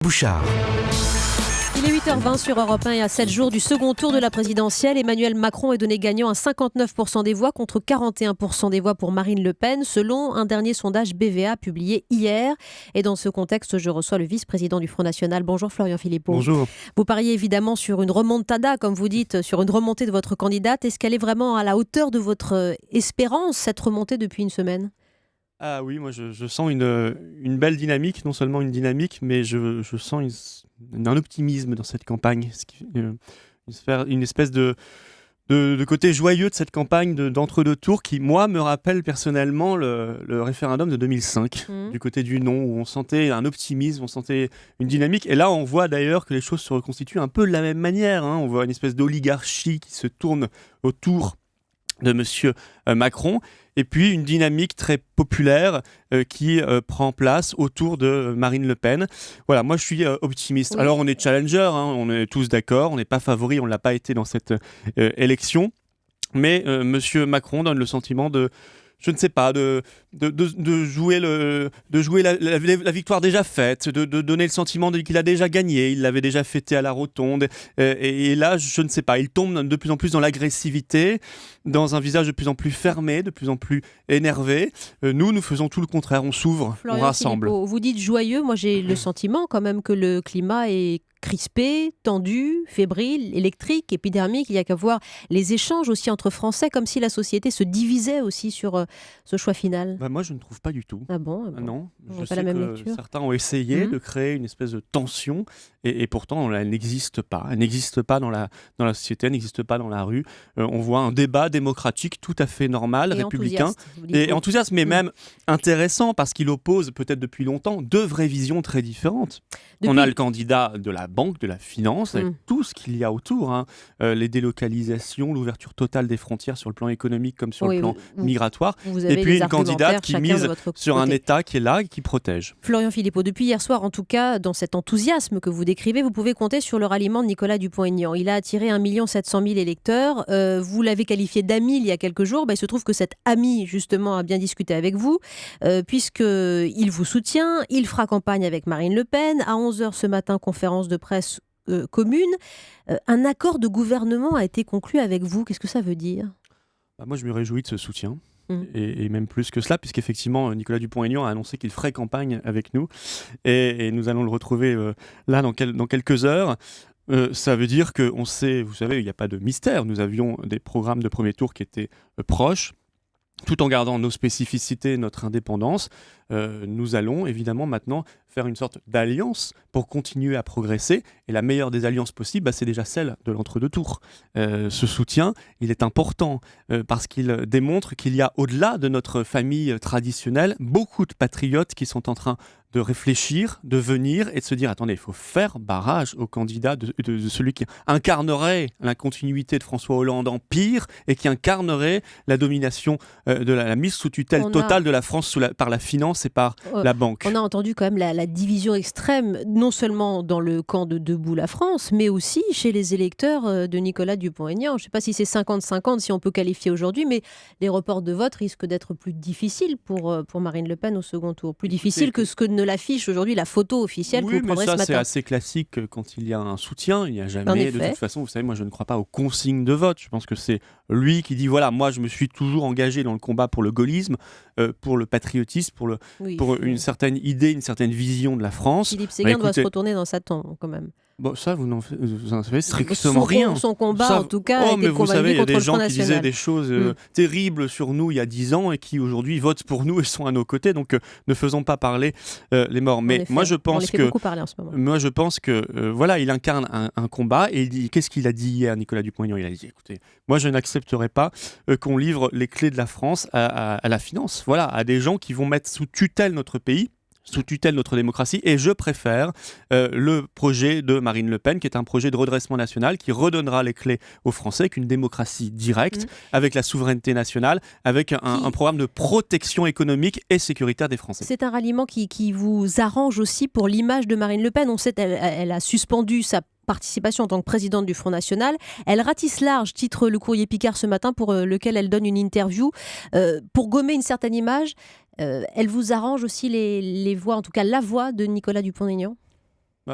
Bouchard. Il est 8h20 sur Europe 1 et à 7 jours du second tour de la présidentielle, Emmanuel Macron est donné gagnant à 59% des voix contre 41% des voix pour Marine Le Pen, selon un dernier sondage BVA publié hier. Et dans ce contexte, je reçois le vice-président du Front National. Bonjour Florian Philippot. Bonjour. Vous pariez évidemment sur une remontada, comme vous dites, sur une remontée de votre candidate. Est-ce qu'elle est vraiment à la hauteur de votre espérance, cette remontée depuis une semaine ? Ah oui, moi je sens une belle dynamique, non seulement une dynamique, mais je sens un optimisme dans cette campagne. Une espèce de côté joyeux de cette campagne d'entre-deux tours qui, moi, me rappelle personnellement le référendum de 2005, du côté du non, où on sentait un optimisme, on sentait une dynamique. Et là, on voit d'ailleurs que les choses se reconstituent un peu de la même manière. On voit une espèce d'oligarchie qui se tourne autour de Monsieur Macron, et puis une dynamique très populaire qui prend place autour de Marine Le Pen. Voilà, moi je suis optimiste. Oui. Alors on est challenger, on est tous d'accord, on n'est pas favori, on ne l'a pas été dans cette élection, mais Monsieur Macron donne le sentiment de... Je ne sais pas, de jouer la victoire déjà faite, de donner le sentiment qu'il a déjà gagné, il l'avait déjà fêté à la Rotonde, et là, je ne sais pas, il tombe de plus en plus dans l'agressivité, dans un visage de plus en plus fermé, de plus en plus énervé. Nous faisons tout le contraire, on s'ouvre, Florian on rassemble. Philippot, vous dites joyeux, moi j'ai le sentiment quand même que le climat est crispé, tendu, fébrile, électrique, épidermique. Il n'y a qu'à voir les échanges aussi entre Français, comme si la société se divisait aussi sur ce choix final. Moi, je ne trouve pas du tout. Ah bon, Non, je pas sais la même que lecture. Certains ont essayé de créer une espèce de tension, et pourtant, elle n'existe pas. Elle n'existe pas dans la société, elle n'existe pas dans la rue. On voit un débat démocratique tout à fait normal, et républicain, et enthousiaste, mais même intéressant, parce qu'il oppose, peut-être depuis longtemps, deux vraies visions très différentes. On a le candidat de la banque, de la finance, avec tout ce qu'il y a autour, les délocalisations, l'ouverture totale des frontières sur le plan économique comme sur le plan migratoire, et puis une candidate qui mise sur un État qui est là et qui protège. Florian Philippot, depuis hier soir en tout cas, dans cet enthousiasme que vous décrivez, vous pouvez compter sur le ralliement de Nicolas Dupont-Aignan. Il a attiré 1 700 000 électeurs, vous l'avez qualifié d'ami il y a quelques jours, il se trouve que cet ami justement a bien discuté avec vous, puisqu'il vous soutient, il fera campagne avec Marine Le Pen, à 11h ce matin, conférence de presse commune. Un accord de gouvernement a été conclu avec vous. Qu'est-ce que ça veut dire ? Moi, je me réjouis de ce soutien. Et même plus que cela, puisqu'effectivement, Nicolas Dupont-Aignan a annoncé qu'il ferait campagne avec nous. Et nous allons le retrouver là dans quelques heures. Ça veut dire qu'on sait, vous savez, il n'y a pas de mystère. Nous avions des programmes de premier tour qui étaient proches. Tout en gardant nos spécificités, notre indépendance, nous allons évidemment maintenant faire une sorte d'alliance pour continuer à progresser. Et la meilleure des alliances possibles, c'est déjà celle de l'entre-deux tours. Ce soutien, il est important parce qu'il démontre qu'il y a, au-delà de notre famille traditionnelle, beaucoup de patriotes qui sont en train de réfléchir, de venir et de se dire, attendez, il faut faire barrage au candidat de celui qui incarnerait la continuité de François Hollande en pire et qui incarnerait la domination de la mise sous tutelle totale de la France par la finance et par la banque. On a entendu quand même la division extrême, non seulement dans le camp de Debout la France, mais aussi chez les électeurs de Nicolas Dupont-Aignan. Je ne sais pas si c'est 50-50, si on peut qualifier aujourd'hui, mais les reports de vote risquent d'être plus difficiles pour Marine Le Pen au second tour. Plus difficile que ce que ne l'affiche aujourd'hui la photo officielle que vous prendrez ce matin. C'est assez classique quand il y a un soutien. Il n'y a jamais, de toute façon, vous savez, moi je ne crois pas aux consignes de vote. Je pense que c'est lui qui dit, voilà, moi je me suis toujours engagé dans le combat pour le gaullisme, pour le patriotisme, pour une certaine idée, une certaine vision de la France. Philippe Séguin doit se retourner dans sa tombe quand même. Bon, ça, vous n'en savez strictement rien. Son combat, en tout cas, mais vous savez, il y a des gens qui national. disaient des choses terribles sur nous il y a 10 ans et qui aujourd'hui votent pour nous et sont à nos côtés. Donc, ne faisons pas parler les morts. Mais moi, je pense que voilà, il incarne un combat et il dit, qu'est-ce qu'il a dit hier, Nicolas Dupont-Aignan ? Il a dit, écoutez, moi, je n'accepterai pas qu'on livre les clés de la France à la finance. Voilà, à des gens qui vont mettre sous tutelle notre pays, sous tutelle notre démocratie, et je préfère le projet de Marine Le Pen, qui est un projet de redressement national, qui redonnera les clés aux Français, avec une démocratie directe, avec la souveraineté nationale, avec un programme de protection économique et sécuritaire des Français. C'est un ralliement qui vous arrange aussi pour l'image de Marine Le Pen. On sait qu'elle a suspendu sa participation en tant que présidente du Front National. Elle ratisse large, titre le Courrier Picard ce matin, pour lequel elle donne une interview. Pour gommer une certaine image, elle vous arrange aussi les voix, en tout cas la voix de Nicolas Dupont-Aignan ?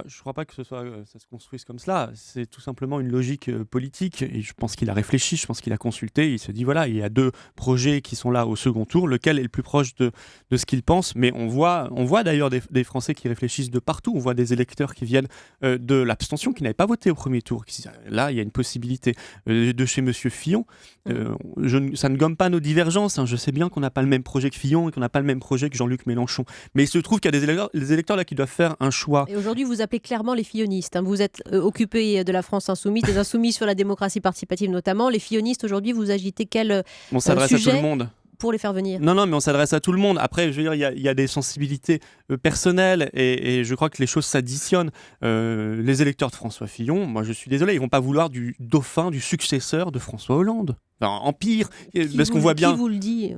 Je ne crois pas que ça se construise comme cela. C'est tout simplement une logique politique. Et je pense qu'il a réfléchi, je pense qu'il a consulté. Il se dit, voilà, il y a 2 projets qui sont là au second tour. Lequel est le plus proche de ce qu'il pense? Mais on voit d'ailleurs des Français qui réfléchissent de partout. On voit des électeurs qui viennent de l'abstention, qui n'avaient pas voté au premier tour. Qui disent, là, il y a une possibilité. De chez Monsieur Fillon, ça ne gomme pas nos divergences. Hein. Je sais bien qu'on n'a pas le même projet que Fillon et qu'on n'a pas le même projet que Jean-Luc Mélenchon. Mais il se trouve qu'il y a des électeurs là qui doivent faire un choix. Et aujourd'hui, vous appelez clairement les fillonistes. Hein. Vous êtes occupé de la France insoumise, des insoumis sur la démocratie participative notamment. Les fillonistes, aujourd'hui, vous agitez quel On s'adresse à tout le monde. Pour les faire venir? Non, mais on s'adresse à tout le monde. Après, je veux dire, il y a des sensibilités personnelles et je crois que les choses s'additionnent. Les électeurs de François Fillon, moi je suis désolé, ils vont pas vouloir du dauphin, du successeur de François Hollande. Enfin, en pire, parce qu'on voit bien... Qui vous le dit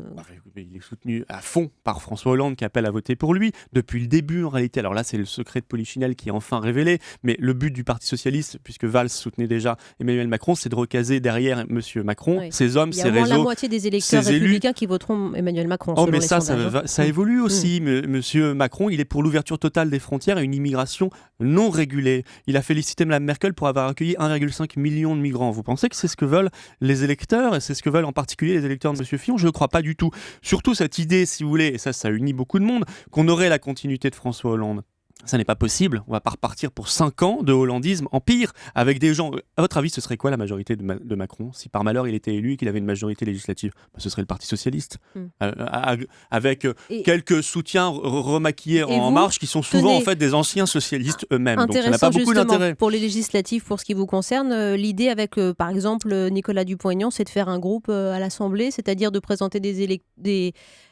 Il est soutenu à fond par François Hollande qui appelle à voter pour lui depuis le début en réalité. Alors là, c'est le secret de Polichinelle qui est enfin révélé, mais le but du Parti Socialiste, puisque Valls soutenait déjà Emmanuel Macron, c'est de recaser derrière Monsieur Macron, ses hommes, ses réseaux, il y a au moins la moitié des électeurs républicains qui voteront Emmanuel Macron. Oh, mais ça évolue aussi. Monsieur Macron, il est pour l'ouverture totale des frontières et une immigration non régulée. Il a félicité Mme Merkel pour avoir accueilli 1,5 million de migrants. Vous pensez que c'est ce que veulent les électeurs et c'est ce que veulent en particulier les électeurs de Monsieur Fillon? Je ne crois pas du tout. Surtout cette idée, si vous voulez, et ça unit beaucoup de monde, qu'on aurait la continuité de François Hollande. Ça n'est pas possible. On ne va pas repartir pour 5 ans de hollandisme en pire, avec des gens... À votre avis, ce serait quoi la majorité de Macron? Si par malheur il était élu et qu'il avait une majorité législative, ce serait le Parti Socialiste. Avec quelques soutiens remaquillés en marche, qui sont souvent en fait des anciens socialistes eux-mêmes. Donc ça n'a pas beaucoup d'intérêt. Pour les législatives, pour ce qui vous concerne, l'idée avec, par exemple, Nicolas Dupont-Aignan, c'est de faire un groupe à l'Assemblée, c'est-à-dire de présenter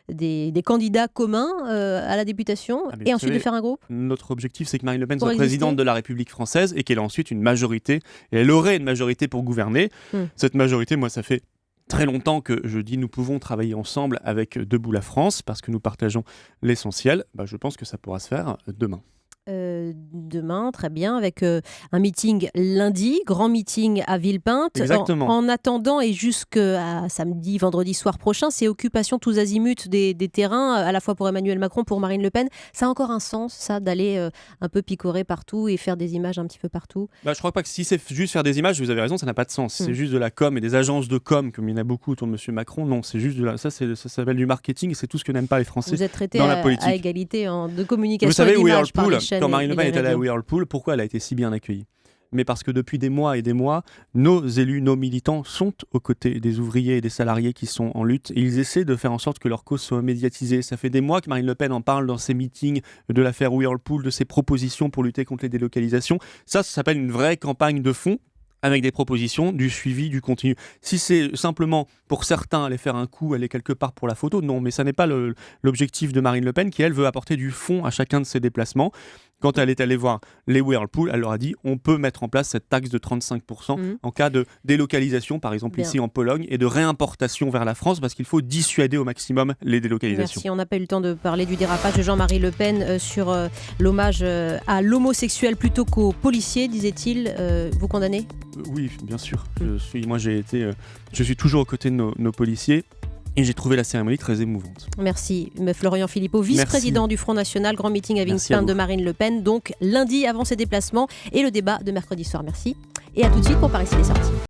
des candidats communs à la députation et ensuite de faire un groupe? Notre objectif, c'est que Marine Le Pen soit présidente de la République française et qu'elle ait ensuite une majorité. Et elle aurait une majorité pour gouverner. Cette majorité, moi, ça fait très longtemps que je dis nous pouvons travailler ensemble avec Debout la France parce que nous partageons l'essentiel. Je pense que ça pourra se faire demain. Demain, très bien, avec un meeting lundi, grand meeting à Villepinte. Exactement. En attendant et jusqu'à samedi, vendredi soir prochain, c'est occupation tous azimuts des terrains, à la fois pour Emmanuel Macron, pour Marine Le Pen. Ça a encore un sens, ça, d'aller un peu picorer partout et faire des images un petit peu partout? Je crois pas que si c'est juste faire des images, vous avez raison, ça n'a pas de sens. C'est juste de la com et des agences de com, comme il y en a beaucoup autour de M. Macron. Non, c'est juste ça s'appelle du marketing et c'est tout ce que n'aiment pas les Français. Vous êtes traité dans la politique. À égalité de communication. Vous savez, et d'image par les quand Marine Le Pen est allée à Whirlpool, pourquoi elle a été si bien accueillie? Mais parce que depuis des mois et des mois, nos élus, nos militants sont aux côtés des ouvriers et des salariés qui sont en lutte et ils essaient de faire en sorte que leur cause soit médiatisée. Ça fait des mois que Marine Le Pen en parle dans ses meetings de l'affaire Whirlpool, de ses propositions pour lutter contre les délocalisations. Ça s'appelle une vraie campagne de fond, avec des propositions, du suivi, du continu. Si c'est simplement pour certains aller faire un coup, aller quelque part pour la photo, non, mais ça n'est pas l'objectif de Marine Le Pen qui, elle, veut apporter du fond à chacun de ses déplacements. Quand elle est allée voir les Whirlpool, elle leur a dit on peut mettre en place cette taxe de 35% en cas de délocalisation, par exemple ici en Pologne, et de réimportation vers la France, parce qu'il faut dissuader au maximum les délocalisations. Merci, on n'a pas eu le temps de parler du dérapage de Jean-Marie Le Pen sur l'hommage à l'homosexuel plutôt qu'aux policiers, disait-il. Vous condamnez? Oui, bien sûr. Je suis toujours aux côtés de nos policiers. Et j'ai trouvé la cérémonie très émouvante. Merci. Florian Philippot, vice-président du Front National, grand meeting à Villepinte de Marine Le Pen, donc lundi avant ses déplacements et le débat de mercredi soir. Merci. Et à tout de suite pour Par ici les sorties.